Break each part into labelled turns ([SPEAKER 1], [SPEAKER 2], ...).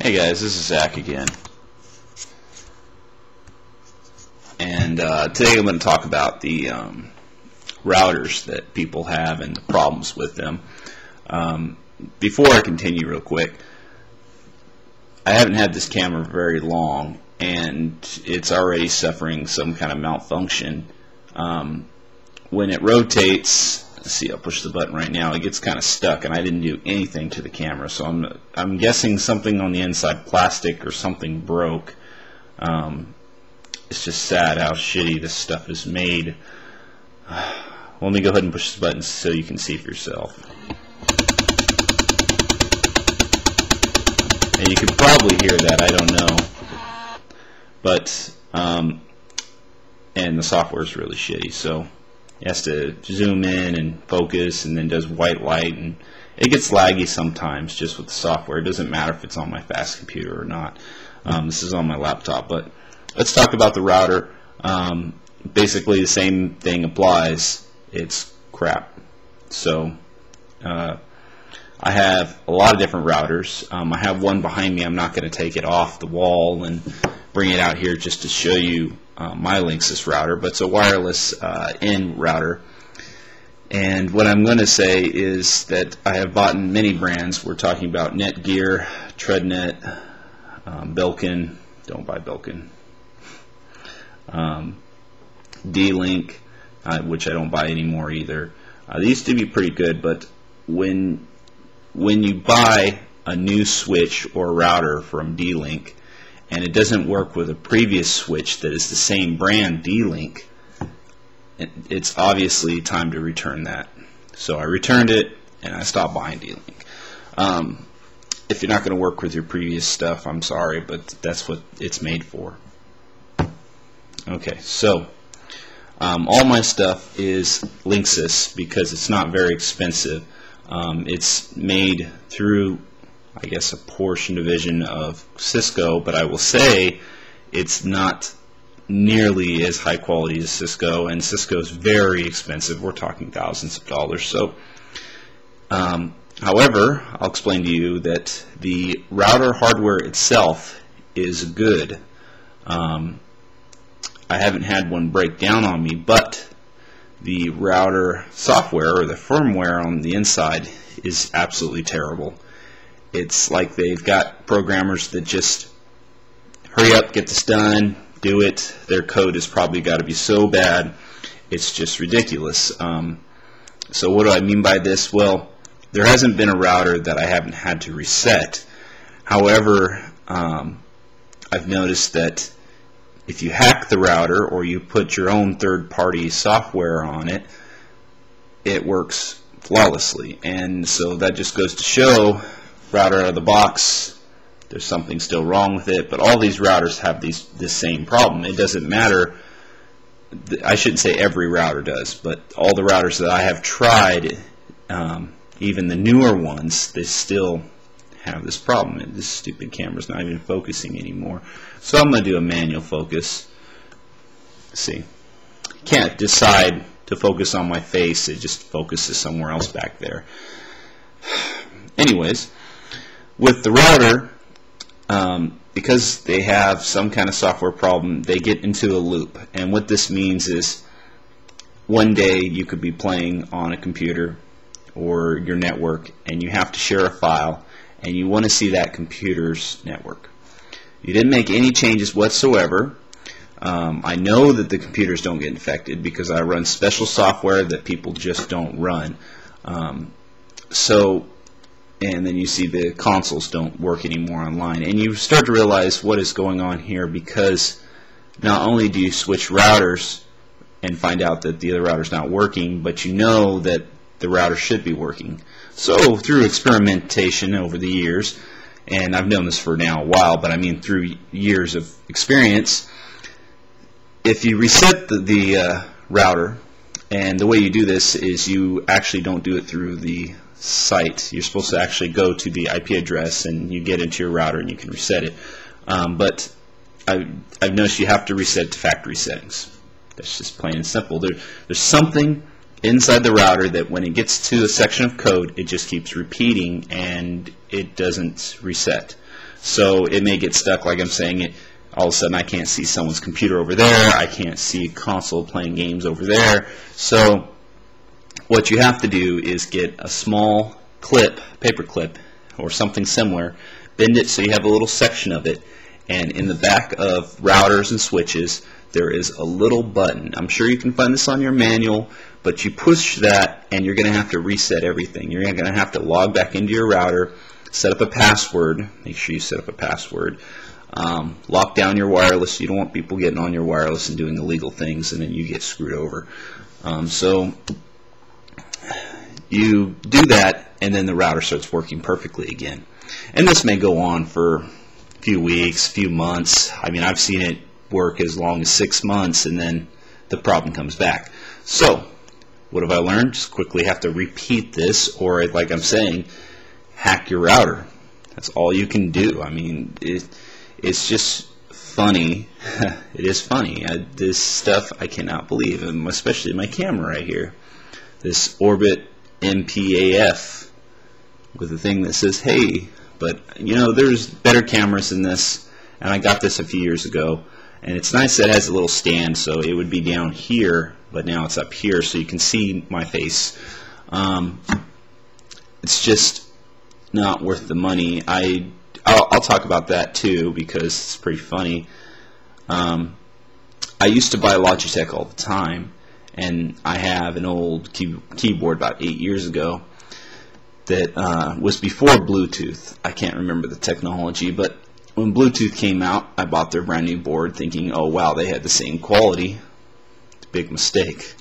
[SPEAKER 1] Hey guys, this is Zach again, and today I'm going to talk about the routers that people have and the problems with them. Before I continue real quick, I haven't had this camera very long and it's already suffering some kind of malfunction. When it rotates, let's see, I'll push the button right now, it gets kind of stuck, and I didn't do anything to the camera, so I'm guessing something on the inside, plastic or something, broke. It's just sad how shitty this stuff is made. Let me go ahead and push this button so you can see for yourself. And you can probably hear that, I don't know. But, and the software is really shitty, so it has to zoom in and focus and then does white light, and it gets laggy sometimes just with the software. It doesn't matter if it's on my fast computer or not. This is on my laptop, but let's talk about the router. Basically the same thing applies. It's crap. So I have a lot of different routers. I have one behind me. I'm not going to take it off the wall and bring it out here just to show you my Linksys router, but it's a wireless in router. And what I'm going to say is that I have bought in many brands. We're talking about Netgear, TreadNet, Belkin. Don't buy Belkin. D-Link, which I don't buy anymore either. They used to be pretty good, but when you buy a new switch or router from D-Link and it doesn't work with a previous switch that is the same brand, D-Link, it's obviously time to return that. So I returned it and I stopped buying D-Link. If you're not going to work with your previous stuff, I'm sorry, but that's what it's made for. Okay, so all my stuff is Linksys because it's not very expensive. It's made through, I guess, a portion division of Cisco, but I will say it's not nearly as high quality as Cisco, and Cisco is very expensive. We're talking thousands of dollars. So, however, I'll explain to you that the router hardware itself is good. I haven't had one break down on me, but the router software or the firmware on the inside is absolutely terrible. It's like they've got programmers that just hurry up, get this done, do it. Their code has probably got to be so bad, it's just ridiculous. So what do I mean by this? Well, there hasn't been a router that I haven't had to reset. However, I've noticed that if you hack the router or you put your own third-party software on it, it works flawlessly. And so that just goes to show, router out of the box, there's something still wrong with it. But all these routers have this same problem. It doesn't matter. I shouldn't say every router does, but all the routers that I have tried, even the newer ones, they still have this problem. And this stupid camera's not even focusing anymore. So I'm going to do a manual focus. Let's see. Can't decide to focus on my face. It just focuses somewhere else back there. Anyways, with the router, because they have some kind of software problem, they get into a loop. And what this means is one day you could be playing on a computer or your network and you have to share a file and you want to see that computer's network. You didn't make any changes whatsoever. I know that the computers don't get infected because I run special software that people just don't run. And then you see the consoles don't work anymore online. And you start to realize what is going on here, because not only do you switch routers and find out that the other router's not working, but you know that the router should be working. So through experimentation over the years, and I've known this for now a while, but I mean through years of experience, if you reset the router, and the way you do this is you actually don't do it through the site. You're supposed to actually go to the IP address and you get into your router and you can reset it. But I've noticed you have to reset to factory settings. That's just plain and simple. There's something inside the router that when it gets to a section of code, it just keeps repeating and it doesn't reset. So it may get stuck, like I'm saying, it all of a sudden I can't see someone's computer over there, I can't see a console playing games over there. So what you have to do is get a small clip, paper clip, or something similar, bend it so you have a little section of it, and in the back of routers and switches there is a little button. I'm sure you can find this on your manual, but you push that and you're going to have to reset everything. You're going to have to log back into your router, set up a password, make sure you set up a password, lock down your wireless. You don't want people getting on your wireless and doing illegal things and then you get screwed over. So you do that and then the router starts working perfectly again. And this may go on for a few weeks, few months. I mean, I've seen it work as long as 6 months and then the problem comes back. So what have I learned? Just quickly have to repeat this, or like I'm saying, hack your router. That's all you can do. I mean, it's just funny. It is funny. This stuff I cannot believe, and especially my camera right here. This Orbit MPAF with a thing that says hey, but you know, there's better cameras than this, and I got this a few years ago, and it's nice that it has a little stand, so it would be down here, but now it's up here so you can see my face. It's just not worth the money. I'll talk about that too because it's pretty funny. I used to buy Logitech all the time, and I have an old keyboard about 8 years ago that was before Bluetooth. I can't remember the technology, but when Bluetooth came out, I bought their brand new board thinking, oh wow, they had the same quality. Big mistake.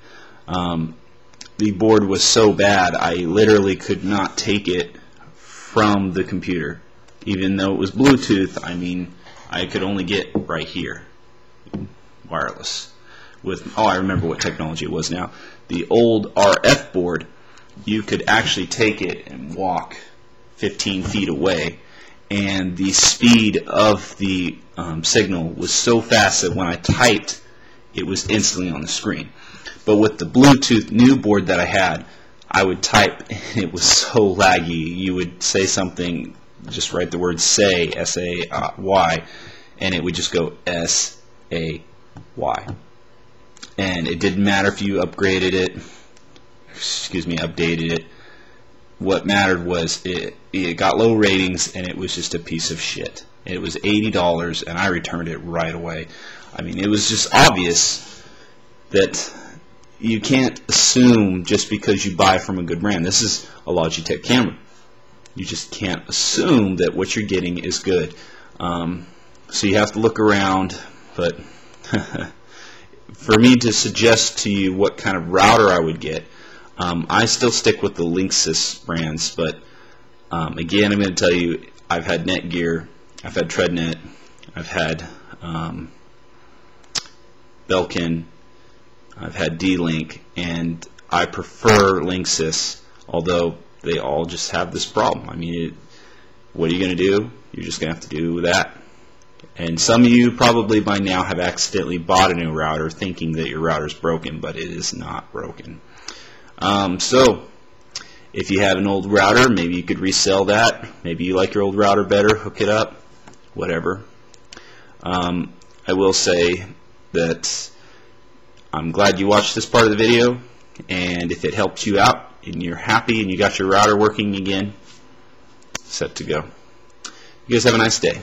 [SPEAKER 1] The board was so bad, I literally could not take it from the computer. Even though it was Bluetooth, I mean, I could only get right here, wireless. Oh, I remember what technology it was now. The old RF board, you could actually take it and walk 15 feet away, and the speed of the signal was so fast that when I typed, it was instantly on the screen. But with the Bluetooth new board that I had, I would type and it was so laggy. You would say something, just write the word say, S-A-Y, and it would just go S-A-Y. And it didn't matter if you updated it. What mattered was it got low ratings and it was just a piece of shit. It was $80 and I returned it right away. I mean, it was just obvious that you can't assume just because you buy from a good brand. This is a Logitech camera. You just can't assume that what you're getting is good. So you have to look around, but for me to suggest to you what kind of router I would get, I still stick with the Linksys brands, but again, I'm going to tell you, I've had Netgear, I've had TreadNet, I've had Belkin, I've had D-Link, and I prefer Linksys, although they all just have this problem. I mean, what are you going to do? You're just going to have to do that. And some of you probably by now have accidentally bought a new router thinking that your router is broken, but it is not broken. So if you have an old router, maybe you could resell that. Maybe you like your old router better, hook it up, whatever. I will say that I'm glad you watched this part of the video, and if it helped you out and you're happy and you got your router working again, set to go. You guys have a nice day.